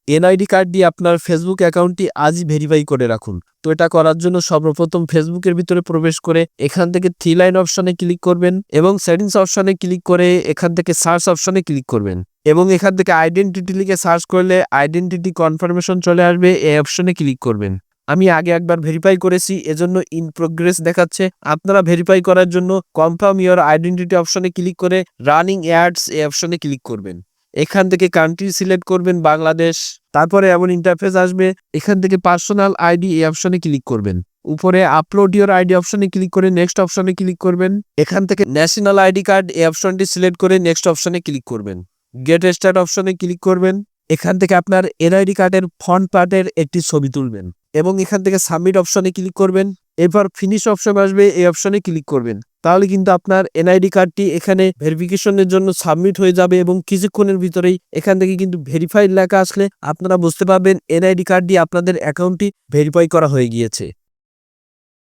NID card দিয়ে আপনার Facebook অ্যাকাউন্টটি আজই ভেরিফাই করে রাখুন। তো এটা করার জন্য সর্বপ্রথম ফেসবুকের ভিতরে প্রবেশ করে এখান থেকে 3 লাইন অপশনে ক্লিক করবেন এবং সেটিংস অপশনে ক্লিক করে এখান থেকে সার্চ অপশনে ক্লিক করবেন এবং এখান থেকে আইডেন্টিটি লিখে সার্চ করলে আইডেন্টিটি কনফার্মেশন চলে আসবে, এই অপশনে ক্লিক করবেন। আমি আগে একবার ভেরিফাই করেছি, এজন্য ইন প্রোগ্রেস দেখাচ্ছে। আপনারা ভেরিফাই করার জন্য কনফার্ম ইওর আইডেন্টিটি অপশনে ক্লিক করে রানিং অ্যাডস এই অপশনে ক্লিক করবেন। এখান থেকে কান্ট্রি সিলেক্ট করবেন বাংলাদেশ। তারপরে এমন ইন্টারফেস আসবে, এখান থেকে পার্সোনাল আইডি এই অপশনে ক্লিক করবেন। উপরে আপলোড ইওর আইডি অপশনে ক্লিক করে নেক্সট অপশনে ক্লিক করবেন। এখান থেকে ন্যাশনাল আইডি কার্ড এই অপশনটি সিলেক্ট করে নেক্সট অপশনে ক্লিক করবেন। গেট স্টার্ট অপশনে ক্লিক করবেন। এখান থেকে আপনার এনআইডি কার্ডের ফ্রন্ট পার্টের একটি ছবি তুলবেন এবং এখান থেকে সাবমিট অপশনে ক্লিক করবেন। এরপর ফিনিশ অপশন আসবে, এই অপশনে ক্লিক করবেন। তাহলে কিন্তু আপনার এনআইডি কার্ডটি এখানে ভেরিফিকেশনের জন্য সাবমিট হয়ে যাবে এবং কিছুক্ষণের ভিতরেই এখান থেকে কিন্তু ভেরিফাইড লেখা আসলে আপনারা বুঝতে পারবেন এনআইডি কার্ড দিয়ে আপনাদের অ্যাকাউন্টটি ভেরিফাই করা হয়ে গিয়েছে।